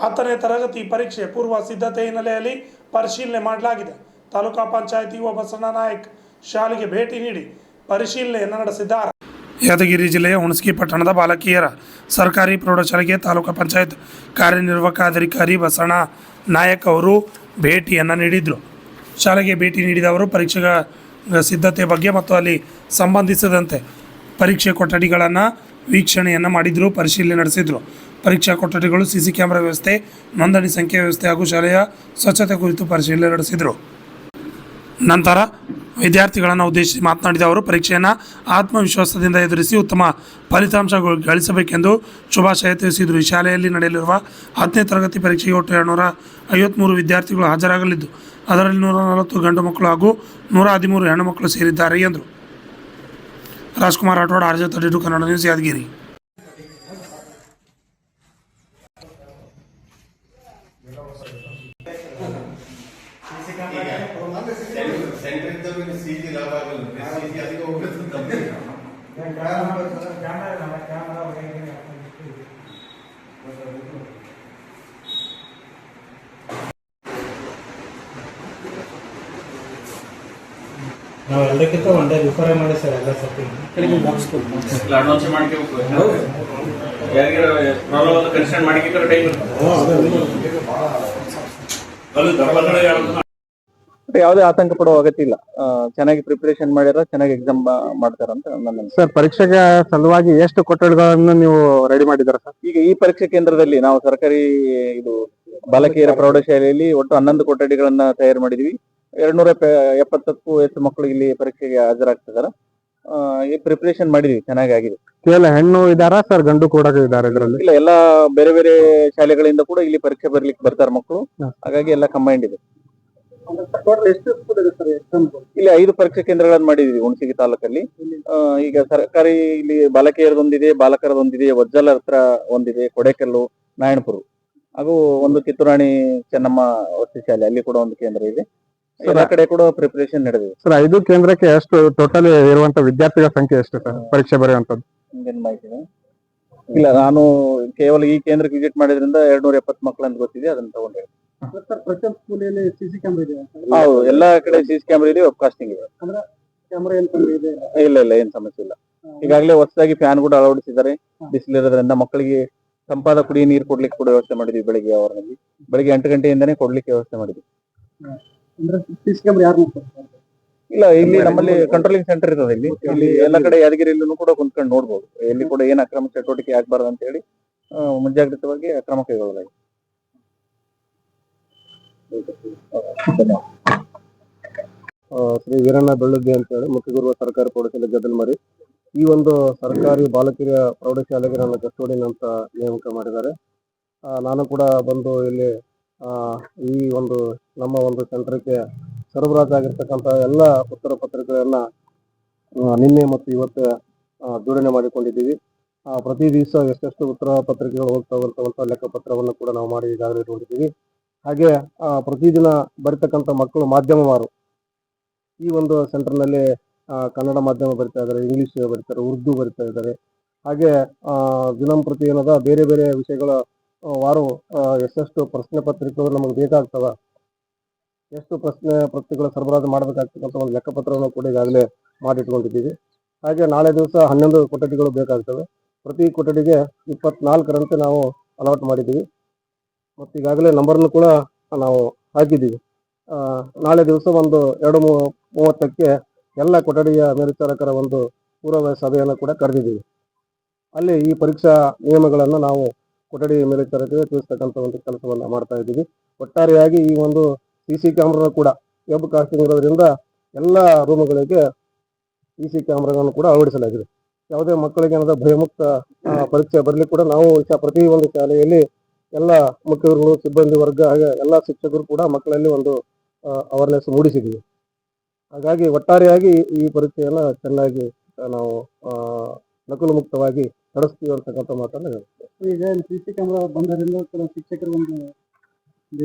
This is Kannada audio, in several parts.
10ನೇ ತರಗತಿ ಪರೀಕ್ಷೆ ಪೂರ್ವ ಸಿದ್ಧತೆ ಹಿನ್ನೆಲೆಯಲ್ಲಿ ಪರಿಶೀಲನೆ ಮಾಡಲಾಗಿದೆ. ತಾಲೂಕಾ ಪಂಚಾಯತಿ ಯುವ ಬಸಣ್ಣ ನಾಯಕ್ ಶಾಲೆಗೆ ಭೇಟಿ ನೀಡಿ ಪರಿಶೀಲನೆಯನ್ನು ನಡೆಸಿದ್ದಾರೆ. ಯಾದಗಿರಿ ಜಿಲ್ಲೆಯ ಹುಣಸಗಿ ಪಟ್ಟಣದ ಬಾಲಕಿಯರ ಸರ್ಕಾರಿ ಪ್ರೌಢಶಾಲೆಗೆ ತಾಲೂಕಾ ಪಂಚಾಯತ್ ಕಾರ್ಯನಿರ್ವಾಹಕ ಅಧಿಕಾರಿ ಬಸಣ್ಣ ನಾಯಕ್ ಅವರು ಭೇಟಿಯನ್ನು ನೀಡಿದರು. ಶಾಲೆಗೆ ಭೇಟಿ ನೀಡಿದ ಅವರು ಪರೀಕ್ಷೆಗಳ ಸಿದ್ಧತೆ ಬಗ್ಗೆ ಮತ್ತು ಅಲ್ಲಿ ಸಂಬಂಧಿಸಿದಂತೆ ಪರೀಕ್ಷೆ ಕೊಠಡಿಗಳನ್ನು ವೀಕ್ಷಣೆಯನ್ನು ಮಾಡಿದರು, ಪರಿಶೀಲನೆ ನಡೆಸಿದರು. ಪರೀಕ್ಷಾ ಕೊಠಡಿಗಳು, ಸಿಸಿ ಕ್ಯಾಮೆರಾ ವ್ಯವಸ್ಥೆ, ನೋಂದಣಿ ಸಂಖ್ಯೆ ವ್ಯವಸ್ಥೆ ಹಾಗೂ ಶಾಲೆಯ ಸ್ವಚ್ಛತೆ ಕುರಿತು ಪರಿಶೀಲನೆ ನಡೆಸಿದರು. ನಂತರ ವಿದ್ಯಾರ್ಥಿಗಳನ್ನು ಉದ್ದೇಶಿಸಿ ಮಾತನಾಡಿದ ಅವರು ಪರೀಕ್ಷೆಯನ್ನು ಆತ್ಮವಿಶ್ವಾಸದಿಂದ ಎದುರಿಸಿ ಉತ್ತಮ ಫಲಿತಾಂಶ ಗಳಿಸಬೇಕೆಂದು ಶುಭಾಶಯ ತಿಳಿಸಿದರು. ಈ ಶಾಲೆಯಲ್ಲಿ ನಡೆಯಲಿರುವ 10ನೇ ತರಗತಿ ಪರೀಕ್ಷೆಗೆ ಒಟ್ಟು 253 ವಿದ್ಯಾರ್ಥಿಗಳು ಹಾಜರಾಗಲಿದ್ದು, ಅದರಲ್ಲಿ 140 ಗಂಡು ಮಕ್ಕಳು ಹಾಗೂ 113 ಹೆಣ್ಣು ಮಕ್ಕಳು ಸೇರಿದ್ದಾರೆ ಎಂದರು. Rajkumar Rathod, RJ32 Kannada news, Yadgir. ನಾವು ಎಲ್ಲಕ್ಕಿಂತ ಒನ್ ಡೇ ಬಿಫೋರೇ ಮಾಡಿ ಸರ್ ಎಲ್ಲ ಸರ್ತಿ ಅಡ್ವಾನ್ಸ್ ಮಾಡ್ಕೋಬೇಕು. ಯಾರಿಗಾರ ಪ್ರಾಬ್ಲಮ್ ಕನ್ಸಲ್ಟ್ ಮಾಡಿದ್ರೆ ಟೈಮ್ ಯಾವುದೇ ಆತಂಕ ಪಡುವ ಅಗತ್ಯ ಇಲ್ಲ. ಚೆನ್ನಾಗಿ ಪ್ರಿಪರೇಷನ್ ಮಾಡ್ಯಾರ, ಚೆನ್ನಾಗಿ ಎಕ್ಸಾಮ್ ಮಾಡ್ತಾರ ಅಂತ ನನ್ನ ಸರ್. ಪರೀಕ್ಷೆಗೆ ಸಲುವಾಗಿ ಎಷ್ಟು ಕೊಠಡಿಗಳನ್ನು ನೀವು ರೆಡಿ ಮಾಡಿದಾರ ಸರ್? ಈಗ ಈ ಪರೀಕ್ಷಾ ಕೇಂದ್ರದಲ್ಲಿ ನಾವು ಸರ್ಕಾರಿ ಇದು ಬಾಲಕಿಯರ ಪ್ರೌಢಶಾಲೆಯಲ್ಲಿ ಒಟ್ಟು 11 ಕೊಠಡಿಗಳನ್ನ ತಯಾರು ಮಾಡಿದ್ವಿ. 270ಕ್ಕೂ ಹೆಚ್ಚು ಮಕ್ಕಳು ಇಲ್ಲಿ ಪರೀಕ್ಷೆಗೆ ಹಾಜರಾಗ್ತಿದಾರ. ಈ ಪ್ರಿಪರೇಷನ್ ಮಾಡಿದ್ವಿ, ಚೆನ್ನಾಗಿ ಆಗಿದೆ. ಕೇವಲ ಹೆಣ್ಣು ಇದಾರ ಸರ್, ಗಂಡು ಕೂಡ ಇದಾರೆ ಇದರಲ್ಲಿ? ಇಲ್ಲ, ಎಲ್ಲಾ ಬೇರೆ ಬೇರೆ ಶಾಲೆಗಳಿಂದ ಕೂಡ ಇಲ್ಲಿ ಪರೀಕ್ಷೆ ಬರ್ಲಿಕ್ಕೆ ಬರ್ತಾರೆ ಮಕ್ಕಳು, ಹಾಗಾಗಿ ಎಲ್ಲ ಕಂಬೈಂಡ್ ಇದೆ. ಇಲ್ಲಿ 5 ಪರೀಕ್ಷಾ ಕೇಂದ್ರಗಳನ್ನು ಮಾಡಿದ್ವಿ ಹುಣಸಗಿ ತಾಲೂಕಲ್ಲಿ. ಈಗ ಸರ್ಕಾರಿ ಇಲ್ಲಿ ಬಾಲಕಿಯರದೊಂದಿದೆ, ಬಾಲಕರದೊಂದಿದೆ, ವಜ್ಜಲ ಹತ್ರ ಒಂದಿದೆ, ಕೊಡೆಕಲ್ಲು, ನಾರಾಯಣಪುರ ಹಾಗೂ ಒಂದು ಕಿತ್ತೂರಾಣಿ ಚೆನ್ನಮ್ಮ ವಸತಿ ಶಾಲೆ, ಅಲ್ಲಿ ಕೂಡ ಒಂದು ಕೇಂದ್ರ ಇದೆ. ಎಲ್ಲ ಕಡೆ ಕೂಡ ಪ್ರಿಪರೇಷನ್ ನಡೆದಿದೆ ಸರ್. 5 ಕೇಂದ್ರಕ್ಕೆ ಎಷ್ಟು ಟೋಟಲ್ ಇರುವಂತ ವಿದ್ಯಾರ್ಥಿಗಳ ಸಂಖ್ಯೆ ಎಷ್ಟು ಸರ್ ಪರೀಕ್ಷೆ ಬರೆಯುವಂತದ್ದು? ನಿಮ್ಗೇನ್ ಮಾಹಿತಿ ಇದೆ? ಇಲ್ಲ, ನಾನು ಕೇವಲ ಈ ಕೇಂದ್ರಕ್ಕೆ ವಿಸಿಟ್ ಮಾಡಿದ್ರಿಂದ 270 ಮಕ್ಕಳು ಅಂತ ಗೊತ್ತಿದೆ, ಅದನ್ನ ತಗೊಂಡೆ. ಪ್ರತಿಯೊಂದು ಸ್ಕೂಲಲ್ಲಿ ಸಿಸಿ ಕ್ಯಾಮೆರಾ ಇದೆ? ಹೌದು, ಎಲ್ಲಾ ಕಡೆ ಸಿಸಿ ಕ್ಯಾಮೆರಾ ಇದೆ, ವೆಬ್ಕಾಸ್ಟಿಂಗ್ ಇದೆ. ಕ್ಯಾಮೆರಾ ಏನ್ ತೊಂದ್ರೆ ಇದೆ? ಇಲ್ಲ, ಏನ್ ಸಮಸ್ಯೆ ಇಲ್ಲ. ಈಗಾಗಲೇ ಹೊಸದಾಗಿ ಫ್ಯಾನ್ ಕೂಡ ಅಳವಡಿಸಿದ್ದಾರೆ. ಬಿಸಿಲಿರೋದ್ರಿಂದ ಮಕ್ಕಳಿಗೆ ತಂಪಾದ ಕುಡಿಯ ನೀರು ಕೊಡ್ಲಿಕ್ಕೆ ಕೂಡ ವ್ಯವಸ್ಥೆ ಮಾಡಿದ್ವಿ. ಬೆಳಿಗ್ಗೆ ಅವರಲ್ಲಿ ಬೆಳಿಗ್ಗೆ 8 ಗಂಟೆಯಿಂದಾನೇ ಕೊಡ್ಲಿಕ್ಕೆ ವ್ಯವಸ್ಥೆ ಮಾಡಿದ್ವಿ. ಇಲ್ಲ, ಇಲ್ಲಿ ನಮ್ಮಲ್ಲಿ ಕಂಟ್ರೋಲಿಂಗ್ ಸೆಂಟರ್ ಇರ್ತದೆ. ಇಲ್ಲಿ ಎಲ್ಲ ಕಡೆ ಯಾದಗಿರಿಯಲ್ಲೂ ಕೂಡ ಕುಂತ್ಕೊಂಡು ನೋಡ್ಬೋದು, ಎಲ್ಲಿ ಕೂಡ ಏನ್ ಅಕ್ರಮ ಚಟುವಟಿಕೆ ಆಗ್ಬಾರ್ದು ಅಂತ ಹೇಳಿ ಮುಂಜಾಗ್ರತವಾಗಿ ಕ್ರಮ ಕೈಗೊಳ್ಳಲಾಗಿದೆ. ಶ್ರೀ ವೀರಣ್ಣ ಬೆಳ್ಳದ್ದಿ ಅಂತ ಹೇಳಿ ಮುಖ್ಯಗುರುವ ಸರ್ಕಾರಿ ಪ್ರೌಢಶಾಲೆ ಗದಲ್ಮರಿ. ಈ ಒಂದು ಸರ್ಕಾರಿ ಬಾಲಕಿಯರ ಪ್ರೌಢಶಾಲೆಗೆ ನನ್ನ ಕಸ್ಟೋಡಿಯನ್ ಅಂತ ನೇಮಕ ಮಾಡಿದ್ದಾರೆ. ನಾನು ಕೂಡ ಬಂದು ಇಲ್ಲಿ ಈ ಒಂದು ನಮ್ಮ ಒಂದು ಸೆಂಟರ್ಗೆ ಸರಬರಾಜಾಗಿರ್ತಕ್ಕಂಥ ಎಲ್ಲ ಉತ್ತರ ಪತ್ರಿಕೆಗಳನ್ನ ನಿನ್ನೆ ಮತ್ತು ಇವತ್ತು ಜೋಡಣೆ ಮಾಡಿಕೊಂಡಿದ್ದೀವಿ. ಪ್ರತಿ ದಿವಸ ಎಷ್ಟೆಷ್ಟು ಉತ್ತರ ಪತ್ರಿಕೆಗಳು ಹೋಗ್ತಾವಂತ ಲೆಕ್ಕಪತ್ರವನ್ನು ಕೂಡ ನಾವು ಮಾಡಿ ಈಗಾಗಲೇ ನೋಡಿದ್ದೀವಿ. ಹಾಗೆ ಪ್ರತಿದಿನ ಬರೀತಕ್ಕಂಥ ಮಕ್ಕಳು ಮಾಧ್ಯಮವಾರು ಈ ಒಂದು ಸೆಂಟರ್ನಲ್ಲಿ ಕನ್ನಡ ಮಾಧ್ಯಮ ಬರಿತಾ ಇದ್ದಾರೆ, ಇಂಗ್ಲಿಷ್ ಬರೀತಾರೆ, ಉರ್ದು ಬರಿತಾ ಇದ್ದಾರೆ. ಹಾಗೆ ದಿನಂಪ್ರತಿ ಏನದ ಬೇರೆ ಬೇರೆ ವಿಷಯಗಳ ವಾರು ಎಷ್ಟೆಷ್ಟು ಪ್ರಶ್ನೆ ಪತ್ರಿಕೆಗಳು ನಮಗೆ ಬೇಕಾಗ್ತವ, ಎಷ್ಟು ಪ್ರಶ್ನೆ ಪತ್ರಿಕೆಗಳ ಸರಬರಾಜು ಮಾಡಬೇಕಾಗ್ತಕ್ಕಂಥ ಒಂದು ಲೆಕ್ಕಪತ್ರವನ್ನು ಕೂಡ ಈಗಾಗಲೇ ಮಾಡಿಟ್ಕೊಂಡಿದ್ದೀವಿ. ಹಾಗೆ ನಾಳೆ ದಿವಸ 11 ಕೊಠಡಿಗಳು ಬೇಕಾಗ್ತವೆ. ಪ್ರತಿ ಕೊಠಡಿಗೆ 24ರಂತೆ ನಾವು ಅಲಾಟ್ ಮಾಡಿದ್ದೀವಿ ಮತ್ತು ಈಗಾಗಲೇ ನಂಬರ್ನು ಕೂಡ ನಾವು ಹಾಕಿದ್ದೀವಿ. ನಾಳೆ ದಿವಸ ಒಂದು 2:30ಕ್ಕೆ ಎಲ್ಲ ಕೊಠಡಿಯ ಮೇಲ್ವಿಚಾರಕರ ಒಂದು ಪೂರ್ವ ಸಭೆಯನ್ನು ಕೂಡ ಕರೆದಿದ್ದೀವಿ. ಅಲ್ಲಿ ಈ ಪರೀಕ್ಷಾ ನಿಯಮಗಳನ್ನು ನಾವು ಕೊಠಡಿ ಮೇಲ್ವಿಚಾರಕರಿಗೆ ತಿಳಿಸ್ತಕ್ಕಂಥ ಒಂದು ಕೆಲಸವನ್ನು ಮಾಡ್ತಾ ಇದ್ದೀವಿ. ಒಟ್ಟಾರೆಯಾಗಿ ಈ ಒಂದು ಸಿಸಿ ಕ್ಯಾಮ್ರಾ ಕೂಡ ವೆಬ್ ಕಾಸ್ಟಿಂಗ್ ಇರೋದ್ರಿಂದ ಎಲ್ಲ ರೂಮುಗಳಿಗೆ ಸಿಸಿ ಕ್ಯಾಮ್ರಾಗಳನ್ನು ಕೂಡ ಅಳವಡಿಸಲಾಗಿದೆ. ಯಾವುದೇ ಮಕ್ಕಳಿಗೆ ಏನಾದ ಭಯಮುಕ್ತ ಪರೀಕ್ಷೆ ಬರಲಿ ಕೂಡ ನಾವು ಪ್ರತಿ ಒಂದು ಶಾಲೆಯಲ್ಲಿ ಎಲ್ಲ ಮುಖ್ಯರು, ಸಿಬ್ಬಂದಿ ವರ್ಗ ಹಾಗೆ ಎಲ್ಲ ಶಿಕ್ಷಕರು ಕೂಡ ಮಕ್ಕಳಲ್ಲಿ ಒಂದು ಅವೇರ್ನೆಸ್ ಮೂಡಿಸಿದ್ದೀವಿ. ಹಾಗಾಗಿ ಒಟ್ಟಾರೆಯಾಗಿ ಈ ಪರೀಕ್ಷೆಯನ್ನು ಚೆನ್ನಾಗಿ ನಾವು ನಕಲು ಮುಕ್ತವಾಗಿ ನಡೆಸ್ತೀವಿ ಅಂತಕ್ಕಂಥ ಮಾತನ್ನು ಹೇಳ್ತೇವೆ. ಈಗ ಸಿಸಿ ಕ್ಯಾಮ್ರಾ ಬಂದರಿಂದ ಕೆಲವು ಶಿಕ್ಷಕರು ಒಂದು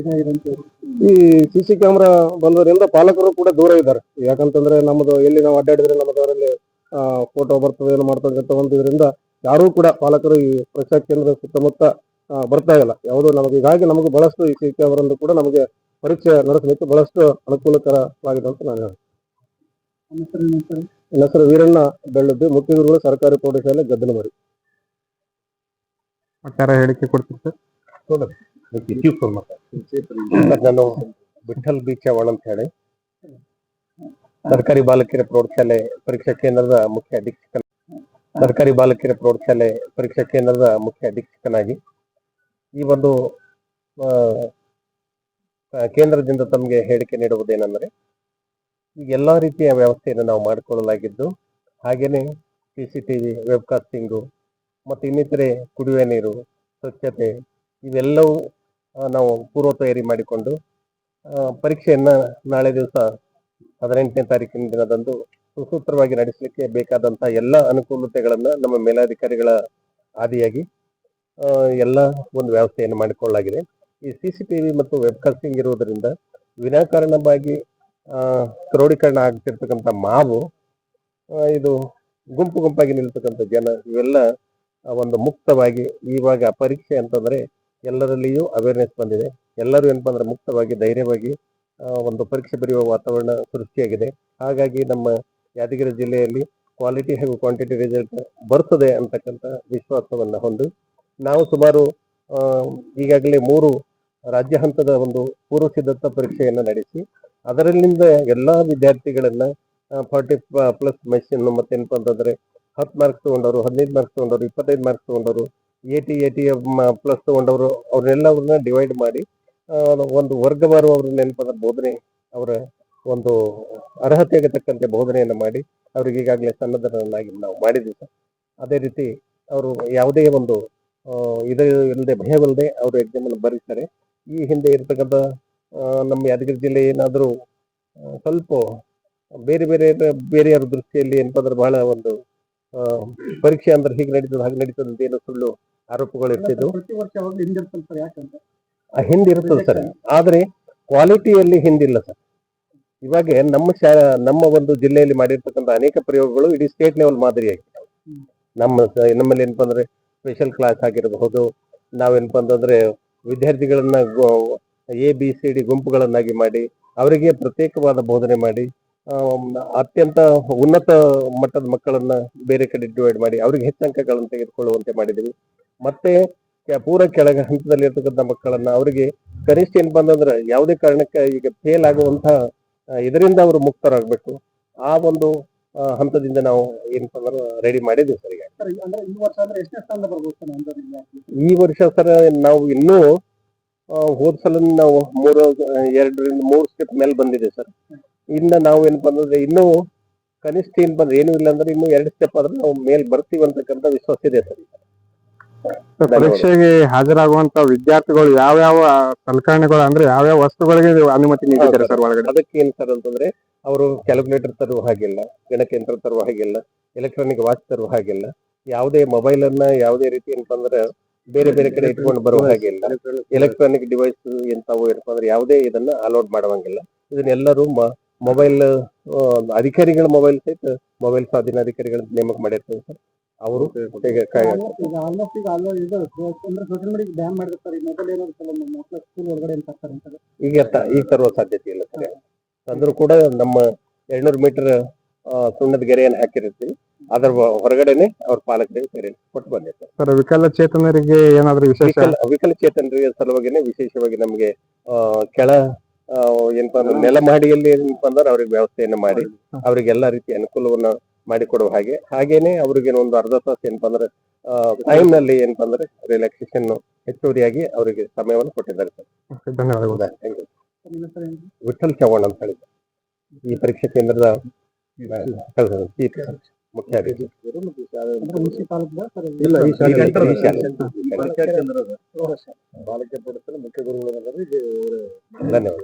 ಈ ಸಿಸಿ ಕ್ಯಾಮ್ರಾ ಬಂದೋದ್ರಿಂದ ಪಾಲಕರು ಕೂಡ ದೂರ ಇದ್ದಾರೆ. ಯಾಕಂತಂದ್ರೆ ನಮ್ಮದು ಎಲ್ಲಿ ನಾವು ಅಡ್ಡಾಡಿದ್ರೆ ನಮ್ಮದವರಲ್ಲಿ ಫೋಟೋ ಬರ್ತದೆ, ಏನು ಮಾಡ್ತದೆ ಅಂತ ಒಂದು ಇದರಿಂದ ಯಾರೂ ಕೂಡ ಪಾಲಕರು ಈ ಪರೀಕ್ಷಾ ಕೇಂದ್ರ ಸುತ್ತಮುತ್ತ ಬರ್ತಾ ಇಲ್ಲ. ಯಾವುದು ನಮಗೆ ಹೀಗಾಗಿ ನಮಗೆ ಬಹಳಷ್ಟು ಈ CK ಅವರಂದು ಕೂಡ ನಮಗೆ ಪರೀಕ್ಷೆ ನಡೆಸಲಿಕ್ಕೆ ಬಹಳಷ್ಟು ಅನುಕೂಲಕರವಾಗಿದೆ ಅಂತ ನಾನು ಹೇಳ್ತೀನಿ. ನನ್ನ ಹೆಸರು ವೀರಣ್ಣ ಬೆಳ್ಳದ್ದು, ಮುಖ್ಯ ಗುರುಗಳು ಸರ್ಕಾರಿ ಪ್ರೌಢಶಾಲೆ ಗದ್ದಲಮರಿ. ಒಟ್ಟಾರೆ ಹೇಳಿಕೆ ಕೊಡ್ತೀವಿ ಸರ್. ನಾನು ವಿಠಲ್ ಬಿ ಚವಾಣ್ ಅಂತ ಹೇಳಿ ಸರ್ಕಾರಿ ಬಾಲಕಿಯರ ಪ್ರೌಢಶಾಲೆ ಪರೀಕ್ಷಾ ಕೇಂದ್ರದ ಮುಖ್ಯ ಅಧೀಕ್ಷಕನಾಗಿ ಈ ಒಂದು ಕೇಂದ್ರದಿಂದ ತಮಗೆ ಹೇಳಿಕೆ ನೀಡುವುದೇನೆಂದರೆ, ಈ ಎಲ್ಲಾ ರೀತಿಯ ವ್ಯವಸ್ಥೆಯನ್ನು ನಾವು ಮಾಡಿಕೊಳ್ಳಲಾಗಿದ್ದು, ಹಾಗೇನೆ CCTV, ವೆಬ್ಕಾಸ್ಟಿಂಗು ಮತ್ತು ಇನ್ನಿತರೆ ಕುಡಿಯುವ ನೀರು, ಸ್ವಚ್ಛತೆ ಇವೆಲ್ಲವೂ ನಾವು ಪೂರ್ವ ತಯಾರಿ ಮಾಡಿಕೊಂಡು ಪರೀಕ್ಷೆಯನ್ನ ನಾಳೆ ದಿವಸ 18ನೇ ತಾರೀಕಿನ ದಿನದಂದು ಸುಸೂತ್ರವಾಗಿ ನಡೆಸಲಿಕ್ಕೆ ಬೇಕಾದಂತಹ ಎಲ್ಲ ಅನುಕೂಲತೆಗಳನ್ನ ನಮ್ಮ ಮೇಲಾಧಿಕಾರಿಗಳ ಆದಿಯಾಗಿ ಎಲ್ಲ ಒಂದು ವ್ಯವಸ್ಥೆಯನ್ನು ಮಾಡಿಕೊಳ್ಳಲಾಗಿದೆ. ಈ CCTV ಮತ್ತು ವೆಬ್ಕಾಸ್ಟಿಂಗ್ ಇರುವುದರಿಂದ ವಿನಾಕಾರಣವಾಗಿ ಕ್ರೋಢೀಕರಣ ಆಗ್ತಿರ್ತಕ್ಕಂಥ ಮಾವು, ಇದು ಗುಂಪಾಗಿ ನಿಲ್ತಕ್ಕಂಥ ಜನ, ಇವೆಲ್ಲ ಒಂದು ಮುಕ್ತವಾಗಿ, ಇವಾಗ ಪರೀಕ್ಷೆ ಅಂತಂದ್ರೆ ಎಲ್ಲರಲ್ಲಿಯೂ ಅವೇರ್ನೆಸ್ ಬಂದಿದೆ. ಎಲ್ಲರೂ ಏನಪ್ಪಾ ಅಂದ್ರೆ ಮುಕ್ತವಾಗಿ ಧೈರ್ಯವಾಗಿ ಒಂದು ಪರೀಕ್ಷೆ ಬರೆಯುವ ವಾತಾವರಣ ಸೃಷ್ಟಿಯಾಗಿದೆ. ಹಾಗಾಗಿ ನಮ್ಮ ಯಾದಗಿರಿ ಜಿಲ್ಲೆಯಲ್ಲಿ ಕ್ವಾಲಿಟಿ ಹಾಗೂ ಕ್ವಾಂಟಿಟಿ ರಿಸಲ್ಟ್ ಬರ್ತದೆ ಅಂತಕ್ಕಂಥ ವಿಶ್ವಾಸವನ್ನ ಹೊಂದಿ ನಾವು ಸುಮಾರು ಈಗಾಗಲೇ 3 ರಾಜ್ಯ ಹಂತದ ಒಂದು ಪೂರ್ವ ಸಿದ್ಧತಾ ಪರೀಕ್ಷೆಯನ್ನು ನಡೆಸಿ ಅದರಲ್ಲಿಂದ ಎಲ್ಲಾ ವಿದ್ಯಾರ್ಥಿಗಳನ್ನ 40+ ಮೆಷಿನ್ ಮತ್ತೇನಪ್ಪ ಅಂತಂದ್ರೆ 10 ಮಾರ್ಕ್ಸ್ ತಗೊಂಡವರು, 15 ಮಾರ್ಕ್ಸ್ ತಗೊಂಡವರು, 25 ಮಾರ್ಕ್ಸ್ ತಗೊಂಡವರು, 80+ ತಗೊಂಡವರು, ಅವ್ರನ್ನೆಲ್ಲವ್ರನ್ನ ಡಿವೈಡ್ ಮಾಡಿ ಒಂದು ವರ್ಗವಾರು ಅವ್ರನ್ನ ಏನಪ್ಪ ಅಂದ್ರೆ ಬೋಧನೆ, ಅವರ ಒಂದು ಅರ್ಹತೆಗೆ ತಕ್ಕಂತೆ ಬೋಧನೆಯನ್ನು ಮಾಡಿ ಅವ್ರಿಗೆ ಈಗಾಗಲೇ ಸನ್ನದ್ಧರನ್ನಾಗಿ ನಾವು ಮಾಡಿದ್ವಿ ಸರ್. ಅದೇ ರೀತಿ ಅವರು ಯಾವುದೇ ಒಂದು ಇಲ್ಲದೆ ಭಯವಿಲ್ಲದೆ ಅವರು ಎಕ್ಸಾಮ್ ಅನ್ನು ಬರೀತಾರೆ. ಈ ಹಿಂದೆ ಇರ್ತಕ್ಕಂಥ ನಮ್ಮ ಯಾದಗಿರಿ ಜಿಲ್ಲೆ ಏನಾದರೂ ಸ್ವಲ್ಪ ಬೇರೆಯವರ ದೃಷ್ಟಿಯಲ್ಲಿ ಏನಪ್ಪ ಅಂದ್ರೆ ಬಹಳ ಒಂದು ಪರೀಕ್ಷೆ ಅಂದ್ರೆ ಹೀಗೆ ನಡೀತದೆ ಹಾಗೆ ನಡೀತದೆ ಅಂತ ಏನೋ ಸುಳ್ಳು ಆರೋಪಗಳು ಇರ್ತಿದ್ವು. ಹಿಂದಿರ್ತದೆ ಸರ್, ಆದ್ರೆ ಕ್ವಾಲಿಟಿಯಲ್ಲಿ ಹಿಂದಿಲ್ಲ ಸರ್. ಇವಾಗ ನಮ್ಮ ಒಂದು ಜಿಲ್ಲೆಯಲ್ಲಿ ಮಾಡಿರ್ತಕ್ಕಂಥ ಅನೇಕ ಪ್ರಯೋಗಗಳು ಇಡೀ ಸ್ಟೇಟ್ ಲೆವೆಲ್ ಮಾದರಿಯಾಗಿ ನಮ್ಮಲ್ಲಿ ಏನಪ್ಪ ಅಂದ್ರೆ ಸ್ಪೆಷಲ್ ಕ್ಲಾಸ್ ಆಗಿರಬಹುದು, ನಾವೇನಪ್ಪ ಅಂತಂದ್ರೆ ವಿದ್ಯಾರ್ಥಿಗಳನ್ನ ABCD ಗುಂಪುಗಳನ್ನಾಗಿ ಮಾಡಿ ಅವರಿಗೆ ಪ್ರತ್ಯೇಕವಾದ ಬೋಧನೆ ಮಾಡಿ ಅತ್ಯಂತ ಉನ್ನತ ಮಟ್ಟದ ಮಕ್ಕಳನ್ನ ಬೇರೆ ಕಡೆ ಡಿವೈಡ್ ಮಾಡಿ ಅವರಿಗೆ ಹೆಚ್ಚು ಅಂಕಗಳನ್ನು ತೆಗೆದುಕೊಳ್ಳುವಂತೆ ಮಾಡಿದ್ದೀವಿ. ಮತ್ತೆ ಪೂರ ಕೆಳಗ ಹಂತದಲ್ಲಿ ಇರ್ತಕ್ಕಂಥ ಮಕ್ಕಳನ್ನ ಅವರಿಗೆ ಕನಿಷ್ಠ ಏನಪ್ಪ ಅಂತಂದ್ರೆ ಯಾವುದೇ ಕಾರಣಕ್ಕೆ ಈಗ ಫೇಲ್ ಆಗುವಂತಹ ಇದರಿಂದ ಅವರು ಮುಕ್ತರಾಗಬೇಕು. ಆ ಒಂದು ಹಂತದಿಂದ ನಾವು ಏನಪ್ಪ ಅಂದ್ರೆ ರೆಡಿ ಮಾಡಿದ್ವಿ ಸರ್. ಈಗ ಈ ವರ್ಷ ಸರ್ ನಾವು ಇನ್ನೂ ಹೋದ ಸಲ ನಾವು 2-3 ಸ್ಟೆಪ್ ಮೇಲೆ ಬಂದಿದೆ ಸರ್. ಇನ್ನ ನಾವು ಏನಪ್ಪ ಅಂತಂದ್ರೆ ಇನ್ನೂ ಕನಿಷ್ಠ ಏನಪ್ಪ ಅಂದ್ರೆ ಏನೂ ಇಲ್ಲ ಅಂದ್ರೆ ಇನ್ನೂ 2 ಸ್ಟೆಪ್ ಆದ್ರೆ ನಾವು ಮೇಲ್ ಬರ್ತೀವಿ ಅಂತಕ್ಕಂಥ ವಿಶ್ವಾಸ ಇದೆ ಸರ್. ಪರೀಕ್ಷೆಗೆ ಹಾಜರಾಗುವಂತ ವಿದ್ಯಾರ್ಥಿಗಳು ಯಾವ್ಯಾವ ಸಲಕರಣೆಗಳು ಅಂದ್ರೆ ಯಾವ್ಯಾವ ವಸ್ತುಗಳಿಗೆ ಅನುಮತಿ ನೀಡಿದ್ದಾರೆ ಸರ್ ಒಳಗಡೆ? ಅದಕ್ಕೆ ಏನ್ ಸರ್ ಅಂತಂದ್ರೆ ಅವರು ಕ್ಯಾಲ್ಕುಲೇಟರ್ ತರುವ ಹಾಗಿಲ್ಲ, ಗಣಕಯಂತ್ರ ತರುವ ಹಾಗಿಲ್ಲ, ಎಲೆಕ್ಟ್ರಾನಿಕ್ ವಾಚ್ ತರುವ ಹಾಗಿಲ್ಲ, ಯಾವುದೇ ಮೊಬೈಲ್ ಅನ್ನ ಯಾವುದೇ ರೀತಿ ಏನಪ್ಪ ಅಂದ್ರೆ ಬೇರೆ ಕಡೆ ಇಟ್ಕೊಂಡು ಬರುವ ಹಾಗಿಲ್ಲ, ಎಲೆಕ್ಟ್ರಾನಿಕ್ ಡಿವೈಸ್ ಎಂತಾವು ಏನಪ್ಪ ಅಂದ್ರೆ ಯಾವುದೇ ಇದನ್ನ ಅಲೋಡ್ ಮಾಡುವಂಗಿಲ್ಲ. ಇದನ್ನೆಲ್ಲರೂ ಮೊಬೈಲ್ ಅಧಿಕಾರಿಗಳ ಮೊಬೈಲ್ ಸಹಿತ ಮೊಬೈಲ್ ಸ್ವಾಧೀನಾಧಿಕಾರಿಗಳ ನೇಮಕ ಮಾಡಿರ್ತಾರೆ ಸರ್. ಅವರು ಈಗ ತರುವ ಸಾಧ್ಯತೆ ಇಲ್ಲ ಸರ್. ಅಂದ್ರೂ ಕೂಡ ನಮ್ಮ 200 ಮೀಟರ್ ಸುಣ್ಣದ ಗೆರೆಯನ್ನು ಹಾಕಿರ್ತೀವಿ, ಅದರ ಹೊರಗಡೆನೆ ಅವ್ರ ಪಾಲಕರಿಗೆ ಕೊಟ್ಟು ಬಂದಿರ್ತಾರೆ ಸರ್. ವಿಕಲಚೇತನರಿಗೆ ಏನಾದ್ರು ವಿಕಲಚೇತನರಿಗೆ ಸಲುವಾಗಿನೇ ವಿಶೇಷವಾಗಿ ನಮಗೆ ಕೆಳ ಏನಪ್ಪಾ ಅಂದ್ರೆ ನೆಲಮಹಡಿಯಲ್ಲಿ ಏನಪ್ಪಾ ಅಂದ್ರೆ ಅವ್ರಿಗೆ ವ್ಯವಸ್ಥೆಯನ್ನು ಮಾಡಿ ಅವ್ರಿಗೆ ಎಲ್ಲಾ ರೀತಿಯ ಅನುಕೂಲವನ್ನ ಮಾಡಿಕೊಡುವ ಹಾಗೇನೆ ಅವ್ರಿಗೆ ಒಂದು ಅರ್ಧ ತಾಸು ಏನಪ್ಪಾ ಅಂದ್ರೆ ಟೈಮ್ ನಲ್ಲಿ ಏನಪ್ಪಾ ಅಂದ್ರೆ ರಿಲ್ಯಾಕ್ಸೇಷನ್ ಹೆಚ್ಚುವರಿಯಾಗಿ ಅವರಿಗೆ ಸಮಯವನ್ನು ಕೊಟ್ಟಿದ್ದಾರೆ ಸರ್. ಧನ್ಯವಾದಗಳು. ವಿಠಲ್ ಚವಾಣ್ ಅಂತ ಹೇಳಿದ್ರು ಈ ಪರೀಕ್ಷಾ ಕೇಂದ್ರದ ಮುಖ್ಯ ಧನ್ಯವಾದ.